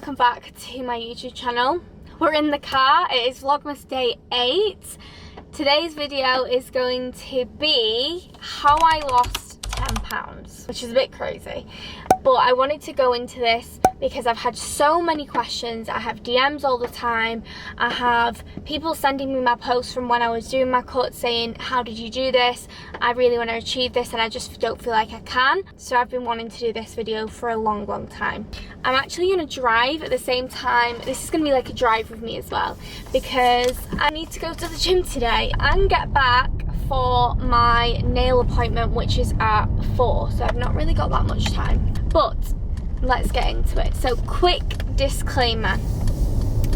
welcome back to my YouTube channel. We're in the car. It is vlogmas day 8. Today's video is going to be how I lost 10 pounds, which is a bit crazy, but I wanted to go into this because I've had so many questions. I have DMs all the time. I have people sending me my posts from when I was doing my cut saying, how did you do this? I really want to achieve this and I just don't feel like I can. So I've been wanting to do this video for a long time. I'm actually going to drive at the same time. This is going to be like a drive with me as well, because I need to go to the gym today and get back for my nail appointment, which is at 4. So I've not really got that much time, but let's get into it. So quick disclaimer,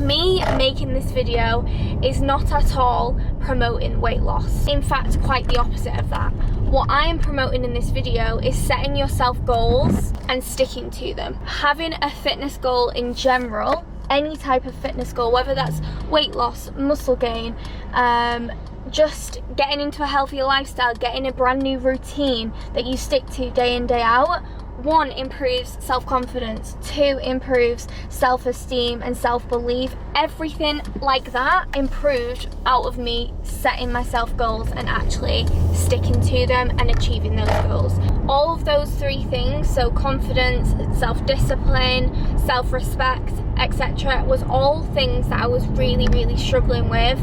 me making this video is not at all promoting weight loss. In fact, quite the opposite of that. What I am promoting in this video is setting yourself goals and sticking to them. Having a fitness goal in general, any type of fitness goal, whether that's weight loss, muscle gain, just getting into a healthier lifestyle, getting a brand new routine that you stick to day in, day out. 1, improves self-confidence. 2, improves self-esteem and self-belief. Everything like that improved out of me setting myself goals and actually sticking to them and achieving those goals. All of those 3 things, so confidence, self-discipline, self-respect, etc., was all things that I was really struggling with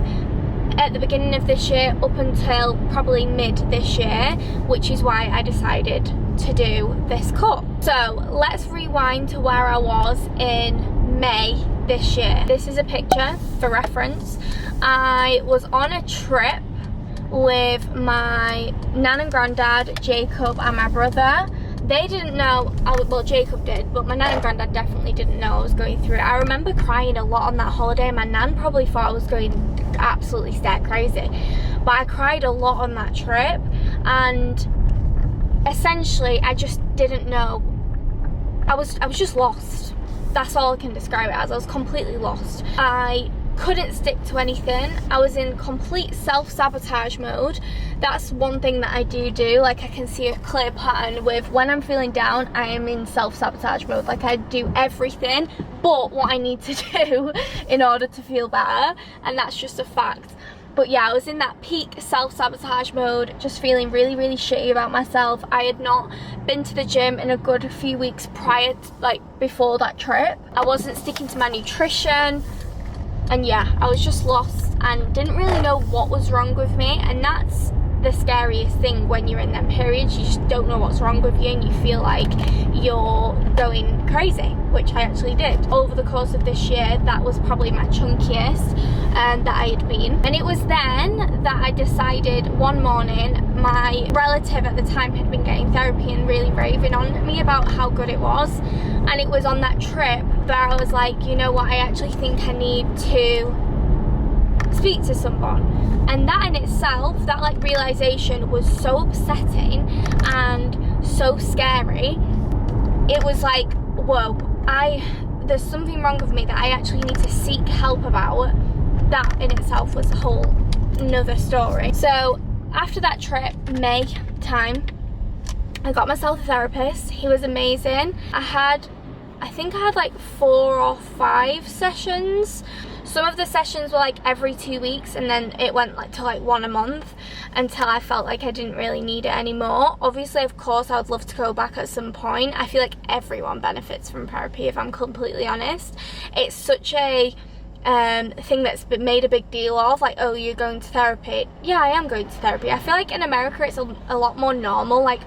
at the beginning of this year up until probably mid this year, which is why I decided to do this cut. So let's rewind to where I was in May this year. This is a picture for reference. I was on a trip with my nan and granddad, Jacob and my brother. They didn't know, well, Jacob did, but my nan and granddad definitely didn't know I was going through it. I remember crying a lot on that holiday. My nan probably thought I was going absolutely stark crazy, but I cried a lot on that trip, and essentially I just didn't know. I was just lost. That's all I can describe it as. I was completely lost. I couldn't stick to anything. I was in complete self-sabotage mode. That's one thing that I do. Like, I can see a clear pattern with when I'm feeling down, I am in self-sabotage mode. Like, I do everything but what I need to do in order to feel better, and that's just a fact. But yeah, I was in that peak self-sabotage mode, just feeling really shitty about myself. I had not been to the gym in a good few weeks prior to, like, before that trip. I wasn't sticking to my nutrition. And yeah, I was just lost and didn't really know what was wrong with me, and that's the scariest thing when you're in them periods. You just don't know what's wrong with you and you feel like you're going crazy, which I actually did. Over the course of this year, that was probably my chunkiest that I had been. And it was then that I decided one morning, my relative at the time had been getting therapy and really raving on me about how good it was, and it was on that trip that I was like, you know what, I actually think I need to speak to someone. And that in itself, that like realization was so upsetting and so scary. It was like, whoa, there's something wrong with me that I actually need to seek help about. That in itself was a whole another story. So after that trip, May time, I got myself a therapist. He was amazing. I think I had like 4 or 5 sessions. Some of the sessions were like every 2 weeks, and then it went like to like 1 a month until I felt like I didn't really need it anymore. Obviously, of course, I would love to go back at some point. I feel like everyone benefits from therapy, if I'm completely honest. It's such a thing that's been made a big deal of, like, oh, you're going to therapy. Yeah, I am going to therapy. I feel like in America it's a lot more normal. Like,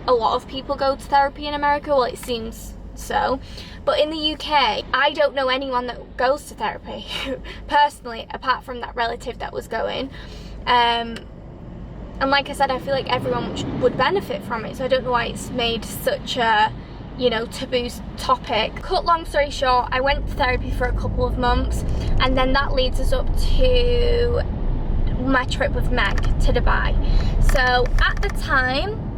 a lot of people go to therapy in America. Well, it seems so. But in the UK, I don't know anyone that goes to therapy personally, apart from that relative that was going. And like I said, I feel like everyone would benefit from it, so I don't know why it's made such a, you know, taboo topic. Cut long story short, I went to therapy for a couple of months, and then that leads us up to my trip with Meg to Dubai. So at the time,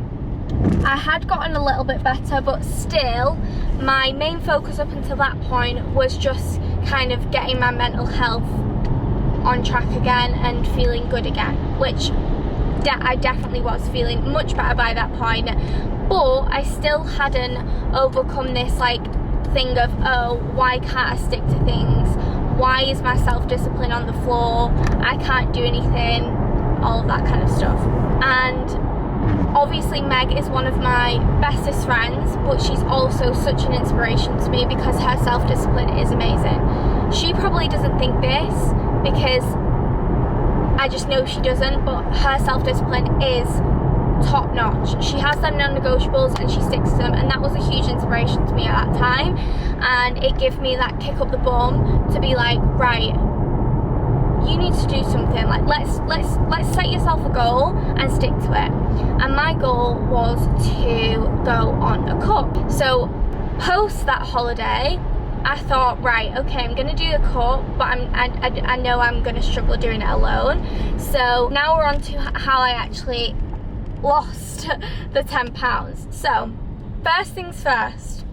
I had gotten a little bit better, but still my main focus up until that point was just kind of getting my mental health on track again and feeling good again, which I definitely was feeling much better by that point, but I still hadn't overcome this like thing of, oh, why can't I stick to things? Why is my self-discipline on the floor? I can't do anything, all of that kind of stuff. And obviously Meg is one of my bestest friends, but she's also such an inspiration to me because her self-discipline is amazing. She probably doesn't think this because I just know she doesn't, but her self-discipline is top notch. She has them non-negotiables and she sticks to them, and that was a huge inspiration to me at that time, and it gave me that kick up the bum to be like, right, you need to do something. Like, let's set yourself a goal and stick to it. And my goal was to go on a cut. So post that holiday, I thought, right, okay, I'm gonna do the cut, but I know I'm gonna struggle doing it alone. So now we're on to how I actually lost the 10 pounds. So first things first,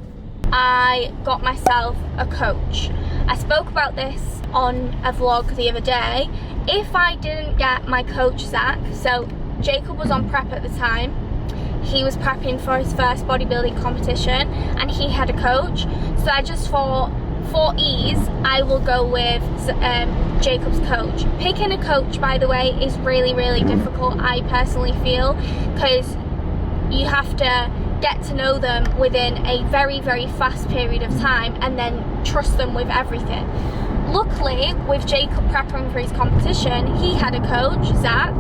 I got myself a coach. I spoke about this on a vlog the other day. If I didn't get my coach Zach, so Jacob was on prep at the time, he was prepping for his first bodybuilding competition and he had a coach, so I just thought, for ease, I will go with Jacob's coach. Picking a coach, by the way, is really, really difficult, I personally feel, because you have to get to know them within a very, very fast period of time and then trust them with everything. Luckily, with Jacob prepping for his competition, he had a coach, Zach,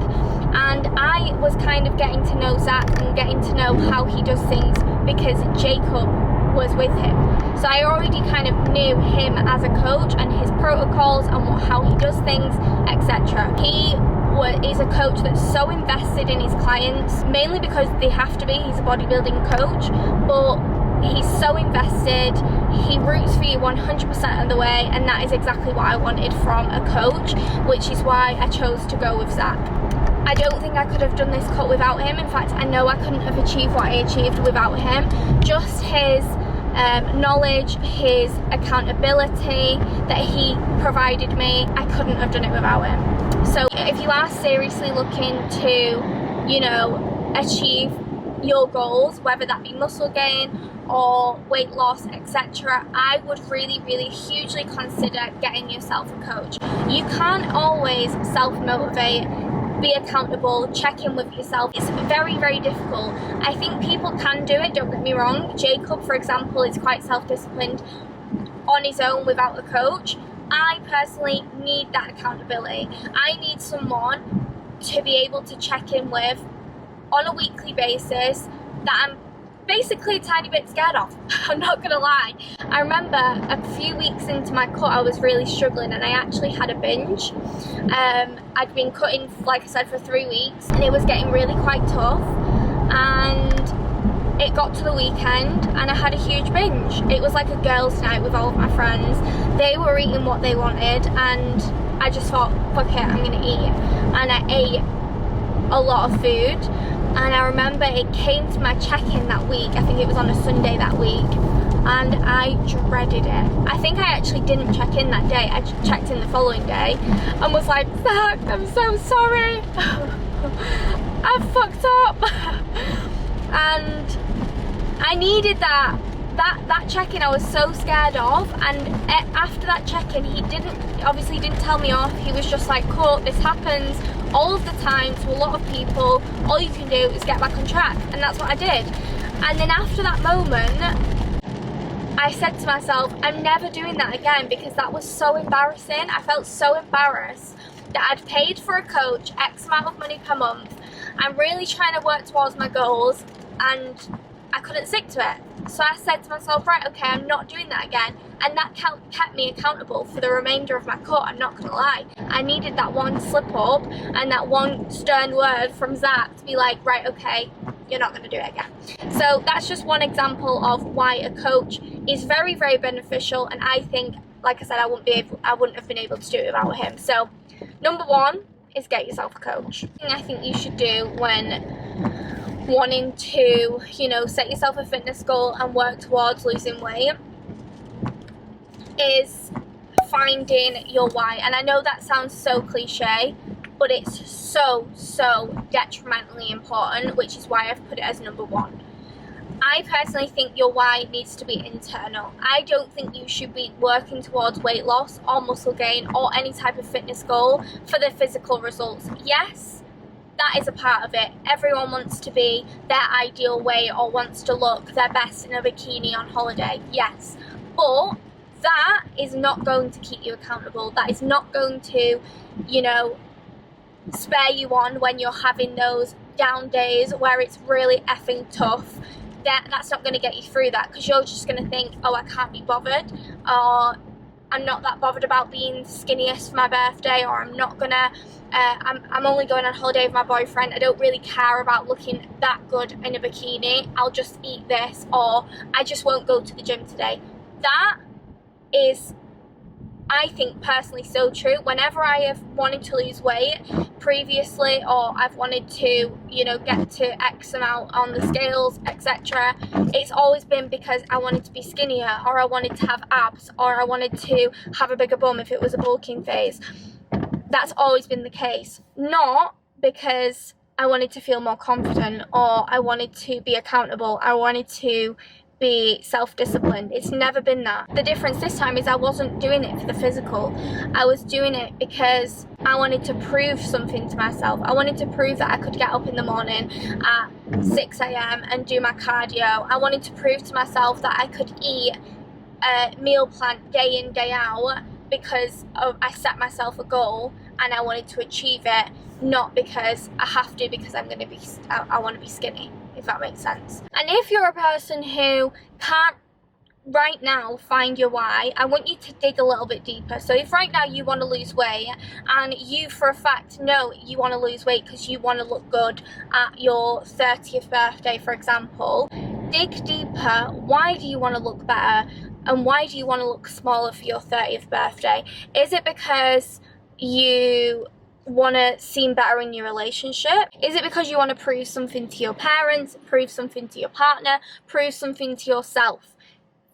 and I was kind of getting to know Zach and getting to know how he does things because Jacob was with him. So I already kind of knew him as a coach and his protocols and how he does things, etc. He is a coach that's so invested in his clients, mainly because they have to be. He's a bodybuilding coach, but he's so invested. He roots for you 100% of the way, and that is exactly what I wanted from a coach, which is why I chose to go with Zach. I don't think I could have done this cut without him. In fact, I know I couldn't have achieved what I achieved without him. Just his knowledge, his accountability that he provided me, I couldn't have done it without him. So if you are seriously looking to, you know, achieve your goals, whether that be muscle gain or weight loss, etc., I would really, really hugely consider getting yourself a coach. You can't always self-motivate, be accountable, check in with yourself. It's very, very difficult. I think people can do it, don't get me wrong. Jacob, for example, is quite self-disciplined on his own without a coach. I personally need that accountability. I need someone to be able to check in with on a weekly basis that I'm basically a tiny bit scared of. I'm not gonna lie. I remember a few weeks into my cut, I was really struggling and I actually had a binge. I'd been cutting, like I said, for 3 weeks and it was getting really quite tough, and it got to the weekend and I had a huge binge. It was like a girls' night with all of my friends. They were eating what they wanted and I just thought, fuck it, I'm gonna eat. And I ate a lot of food. And I remember it came to my check-in that week, I think it was on a Sunday that week, and I dreaded it. I think I actually didn't check in that day, I checked in the following day and was like, Zach, I'm so sorry, I fucked up. And I needed that check-in I was so scared of, and after that check-in he obviously didn't tell me off. He was just like, Court, this happens all of the time to a lot of people, all you can do is get back on track. And that's what I did. And then after that moment I said to myself, I'm never doing that again, because that was so embarrassing. I felt so embarrassed that I'd paid for a coach X amount of money per month. I'm really trying to work towards my goals and I couldn't stick to it. So I said to myself, right, okay, I'm not doing that again. And that kept me accountable for the remainder of my cut, I'm not gonna lie. I needed that one slip up and that one stern word from Zach to be like, right, okay, you're not gonna do it again. So that's just one example of why a coach is very, very beneficial, and I think, like I said, I wouldn't have been able to do it without him. So number one is get yourself a coach. The thing I think you should do when wanting to, you know, set yourself a fitness goal and work towards losing weight is finding your why. And I know that sounds so cliche, but it's so detrimentally important, which is why I've put it as number one. I personally think your why needs to be internal. I don't think you should be working towards weight loss or muscle gain or any type of fitness goal for the physical results. Yes, that is a part of it. Everyone wants to be their ideal weight or wants to look their best in a bikini on holiday. Yes, but that is not going to keep you accountable. That is not going to, you know, spare you on when you're having those down days where it's really effing tough. That's not going to get you through that, because you're just going to think, oh, I can't be bothered, or I'm not that bothered about being skinniest for my birthday, or I'm not gonna I'm only going on holiday with my boyfriend, I don't really care about looking that good in a bikini, I'll just eat this, or I just won't go to the gym today. That is, I think personally, so true. Whenever I have wanted to lose weight previously, or I've wanted to, you know, get to X amount on the scales, etc., it's always been because I wanted to be skinnier, or I wanted to have abs, or I wanted to have a bigger bum if it was a bulking phase. That's always been the case. Not because I wanted to feel more confident, or I wanted to be accountable, I wanted to be self-disciplined. It's never been that. The difference this time is I wasn't doing it for the physical. I was doing it because I wanted to prove something to myself. I wanted to prove that I could get up in the morning at 6 a.m. and do my cardio. I wanted to prove to myself that I could eat a meal plan day in, day out, because I set myself a goal and I wanted to achieve it, not because I have to, because I want to be skinny, if that makes sense. And if you're a person who can't right now find your why, I want you to dig a little bit deeper. So if right now you want to lose weight, and you for a fact know you want to lose weight because you want to look good at your 30th birthday, for example, dig deeper. Why do you want to look better? And why do you want to look smaller for your 30th birthday? Is it because you want to seem better in your relationship? Is it because you want to prove something to your parents, prove something to your partner, prove something to yourself?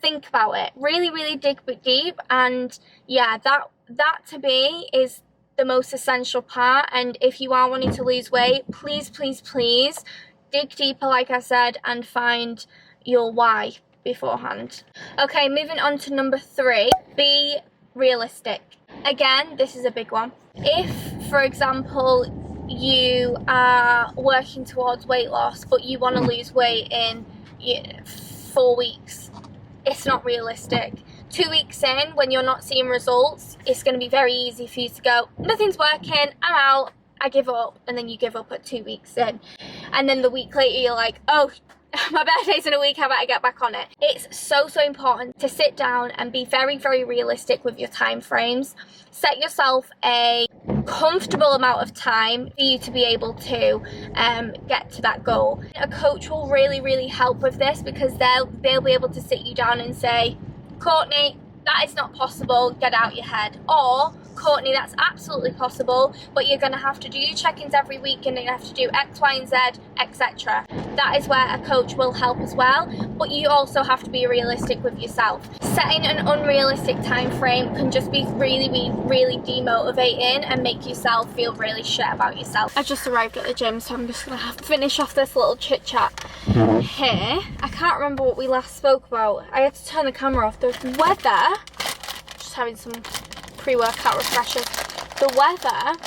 Think about it. Really, really dig deep. And yeah, that to me is the most essential part. And if you are wanting to lose weight, please, please, please dig deeper, like I said, and find your why beforehand. Okay, moving on to number 3, be realistic. Again, this is a big one. If, for example, you are working towards weight loss, but you want to lose weight in 4 weeks, it's not realistic. 2 weeks in, when you're not seeing results, it's going to be very easy for you to go, nothing's working, I'm out, I give up, and then you give up at 2 weeks in. And then the week later, you're like, oh, my birthday's in a week, how about I get back on it? It's so important to sit down and be very, very realistic with your time frames. Set yourself a comfortable amount of time for you to be able to get to that goal. A coach will really, really help with this, because they'll be able to sit you down and say, Courtney, that is not possible, get out your head. Or, Courtney, that's absolutely possible, but you're going to have to do your check-ins every week, and you have to do X, Y, and Z, etc. That is where a coach will help as well, but you also have to be realistic with yourself. Setting an unrealistic time frame can just be really, really demotivating and make yourself feel really shit about yourself. I just arrived at the gym, so I'm just going to have to finish off this little chit-chat here. I can't remember what we last spoke about. I had to turn the camera off. The weather, just having some pre-workout refreshers. The weather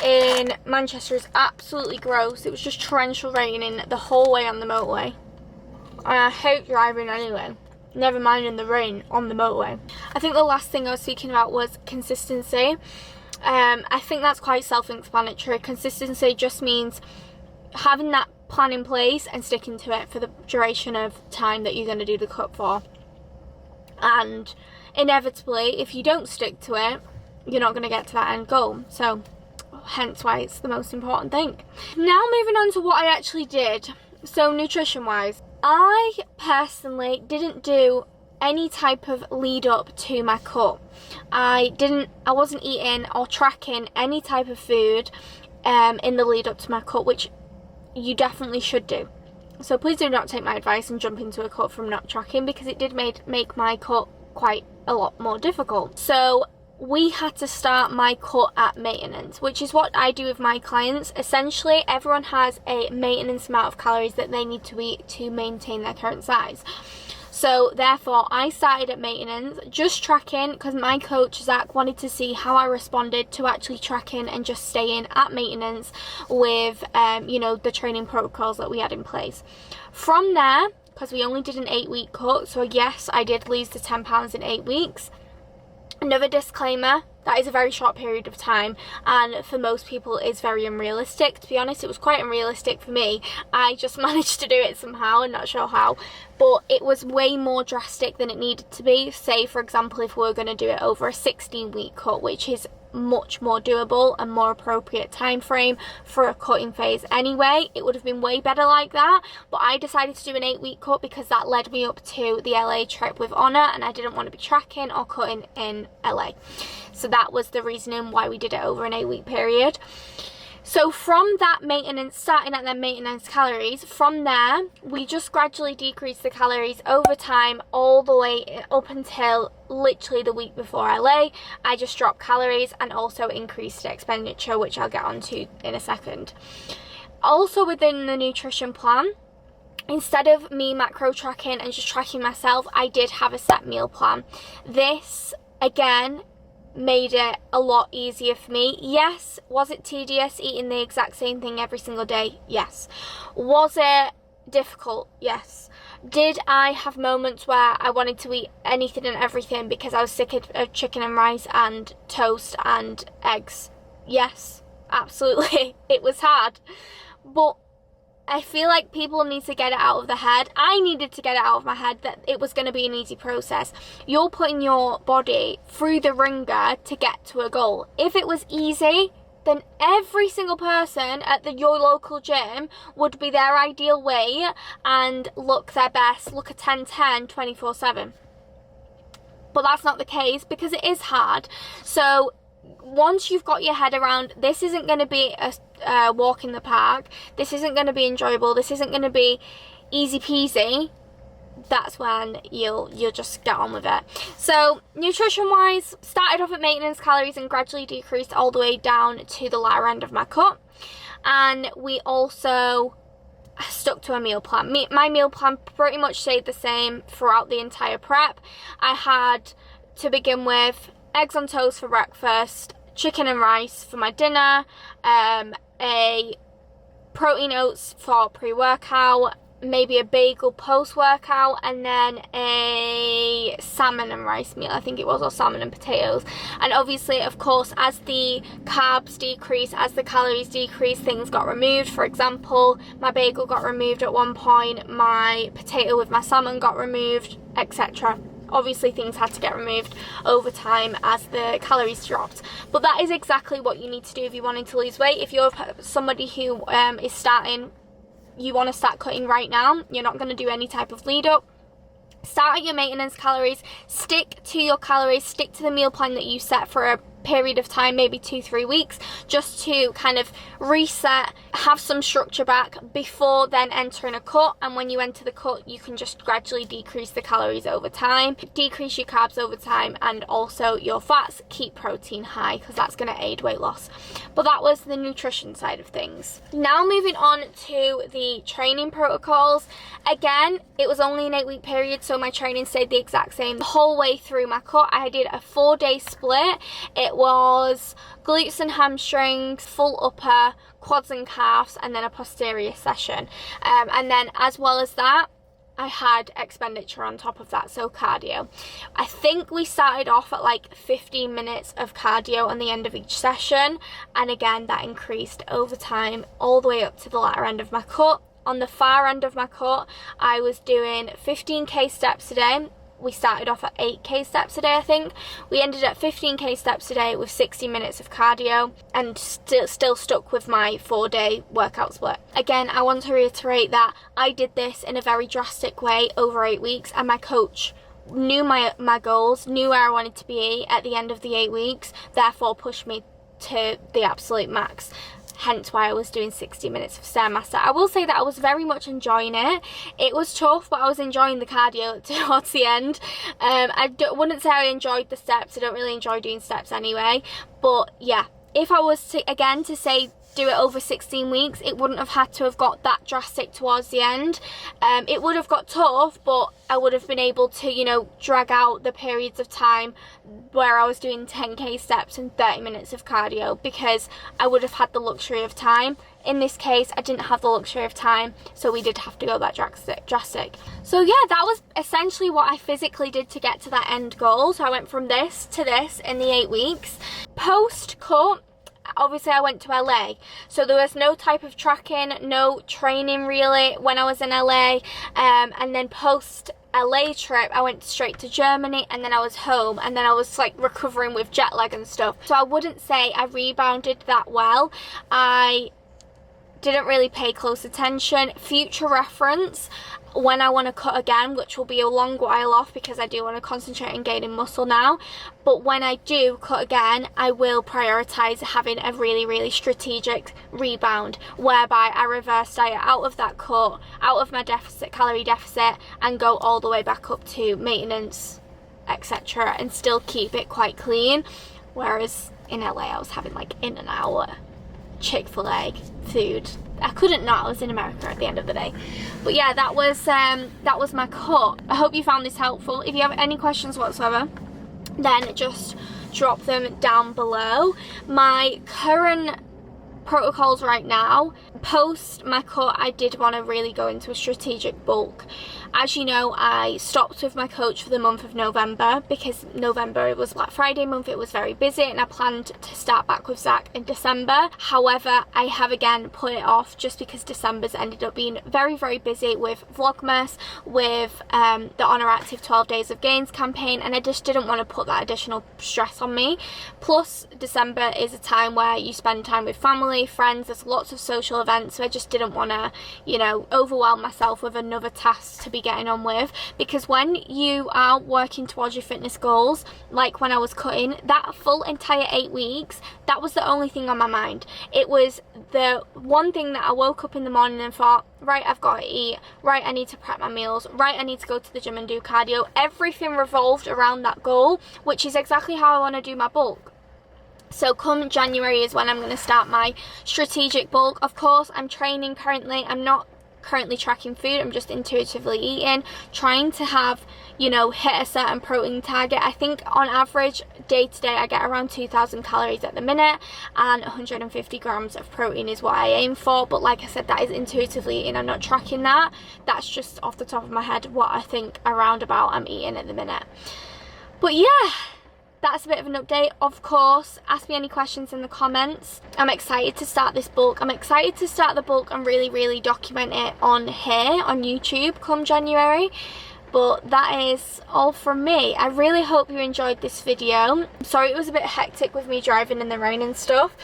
in Manchester is absolutely gross. It was just torrential raining the whole way on the motorway. And I hate driving anyway. Never mind in the rain on the motorway. I think the last thing I was speaking about was consistency. I think that's quite self-explanatory. Consistency just means having that plan in place and sticking to it for the duration of time that you're going to do the cut for. And inevitably, if you don't stick to it, you're not going to get to that end goal. So hence why it's the most important thing. Now moving on to what I actually did. So nutrition wise, I personally didn't do any type of lead up to my cut. I wasn't eating or tracking any type of food in the lead up to my cut, which you definitely should do. So please do not take my advice and jump into a cut from not tracking, because it did make my cut quite a lot more difficult. So we had to start my cut at maintenance, which is what I do with my clients. Essentially, everyone has a maintenance amount of calories that they need to eat to maintain their current size. So therefore, I started at maintenance, just tracking, because my coach Zach wanted to see how I responded to actually tracking and just staying at maintenance with, you know, the training protocols that we had in place. From there, because we only did an 8-week cut, so yes, I did lose the 10 pounds in 8 weeks. Another disclaimer, that is a very short period of time, and for most people it's very unrealistic. To be honest, it was quite unrealistic for me. I just managed to do it somehow, and not sure how, but it was way more drastic than it needed to be. Say, for example, if we were going to do it over a 16-week cut, which is much more doable and more appropriate time frame for a cutting phase anyway, it would have been way better like that. But I decided to do an 8-week cut because that led me up to the LA trip with Honor, and I didn't want to be tracking or cutting in LA. So that was the reasoning why we did it over an 8-week period. So from that maintenance, starting at the maintenance calories, from there we just gradually decreased the calories over time all the way up until literally the week before LA. I just dropped calories and also increased expenditure, which I'll get onto in a second. Also within the nutrition plan, instead of me macro tracking and just tracking myself, I did have a set meal plan. This, again, made it a lot easier for me. Yes, was it tedious eating the exact same thing every single day? Yes. Was it difficult? Yes. Did I have moments where I wanted to eat anything and everything because I was sick of chicken and rice and toast and eggs? Yes, absolutely. It was hard, but I feel like people need to get it out of their head. I needed to get it out of my head that it was going to be an easy process. You're putting your body through the ringer to get to a goal. If it was easy, then every single person at your local gym would be their ideal weight and look their best, look a 10-10 24/7. But that's not the case because it is hard. So once you've got your head around, this isn't going to be a walk in the park, this isn't going to be enjoyable, this isn't going to be easy peasy, that's when you'll just get on with it. So nutrition wise, started off at maintenance calories and gradually decreased all the way down to the latter end of my cut. And we also stuck to a meal plan. My meal plan pretty much stayed the same throughout the entire prep. I had, to begin with, eggs on toast for breakfast, chicken and rice for my dinner, a protein oats for pre-workout, maybe a bagel post-workout, and then a salmon and rice meal, I think it was, or salmon and potatoes. And obviously, of course, as the carbs decrease, as the calories decrease, things got removed. For example, my bagel got removed at one point, my potato with my salmon got removed, etc. Obviously things had to get removed over time as the calories dropped. But that is exactly what you need to do if you're wanting to lose weight. If you're somebody who is starting, you want to start cutting right now, you're not going to do any type of lead up, start at your maintenance calories, stick to your calories, stick to the meal plan that you set for a period of time, maybe 2-3 weeks, just to kind of reset, have some structure back before then entering a cut. And when you enter the cut, you can just gradually decrease the calories over time, decrease your carbs over time, and also your fats. Keep protein high because that's going to aid weight loss. But that was the nutrition side of things. Now moving on to the training protocols. Again, it was only an 8-week period, so my training stayed the exact same the whole way through my cut. I did a 4-day split. It was glutes and hamstrings, full upper, quads and calves, and then a posterior session. And then as well as that, I had expenditure on top of that, so cardio. I think we started off at like 15 minutes of cardio on the end of each session, and again that increased over time all the way up to the latter end of my cut. On the far end of my cut, I was doing 15k steps a day. We started off at 8k steps a day, I think. We ended at 15k steps a day with 60 minutes of cardio, and still stuck with my 4-day workout split. Again, I want to reiterate that I did this in a very drastic way over 8 weeks, and my coach knew my goals, knew where I wanted to be at the end of the 8 weeks, therefore pushed me to the absolute max. hence why I was doing 60 minutes of Stairmaster. I will say that I was very much enjoying it. It was tough, but I was enjoying the cardio towards the end. Wouldn't say I enjoyed the steps. I don't really enjoy doing steps anyway, but yeah, if I was to, again, to say do it over 16 weeks, it wouldn't have had to have got that drastic towards the end. It would have got tough, but I would have been able to, you know, drag out the periods of time where I was doing 10k steps and 30 minutes of cardio, because I would have had the luxury of time. In this case, I didn't have the luxury of time, so we did have to go that drastic. So yeah, that was essentially what I physically did to get to that end goal. So I went from this to this in the 8 weeks. Post-cut, obviously I went to LA, so there was no type of tracking, no training really when I was in LA, and then post LA trip I went straight to Germany, and then I was home, and then I was like recovering with jet lag and stuff. So I wouldn't say I rebounded that well. I didn't really pay close attention. Future reference, when I want to cut again, which will be a long while off because I do want to concentrate on gaining muscle now, but when I do cut again, I will prioritize having a really strategic rebound, whereby I reverse diet out of that cut, out of my calorie deficit, and go all the way back up to maintenance, etc., and still keep it quite clean. Whereas in LA I was having like in and out Chick-fil-A food. I couldn't not. I was in America at the end of the day. But yeah, that was my cut. I hope you found this helpful. If you have any questions whatsoever, then just drop them down below. My current protocols right now, post my cut, I did want to really go into a strategic bulk. As you know, I stopped with my coach for the month of November because November, it was Black Friday month, it was very busy, and I planned to start back with Zach in December. However, I have again put it off just because December's ended up being very busy with vlogmas, with the Honor Active 12 Days of Gains campaign, and I just didn't want to put that additional stress on me. Plus, December is a time where you spend time with family, friends, there's lots of social events, so I just didn't want to, you know, overwhelm myself with another task to be getting on with. Because when you are working towards your fitness goals, like when I was cutting, that full entire 8 weeks, that was the only thing on my mind. It was the one thing that I woke up in the morning and thought, right, I've got to eat, right, I need to prep my meals, right, I need to go to the gym and do cardio. Everything revolved around that goal, which is exactly how I want to do my bulk. So come January is when I'm going to start my strategic bulk. Of course, I'm training currently. I'm not currently tracking food. I'm just intuitively eating, trying to have, you know, hit a certain protein target. I think on average, day to day, I get around 2,000 calories at the minute, and 150 grams of protein is what I aim for. But like I said, that is intuitively eating. I'm not tracking that. That's just off the top of my head what I think around about I'm eating at the minute. But yeah, that's a bit of an update. Of course, ask me any questions in the comments. I'm excited to start this bulk. I'm excited to start the bulk and really document it on here on YouTube come January. But that is all from me. I really hope you enjoyed this video. Sorry it was a bit hectic with me driving in the rain and stuff.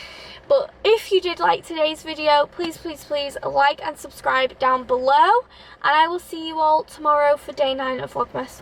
But if you did like today's video, please like and subscribe down below. And I will see you all tomorrow for day 9 of Vlogmas.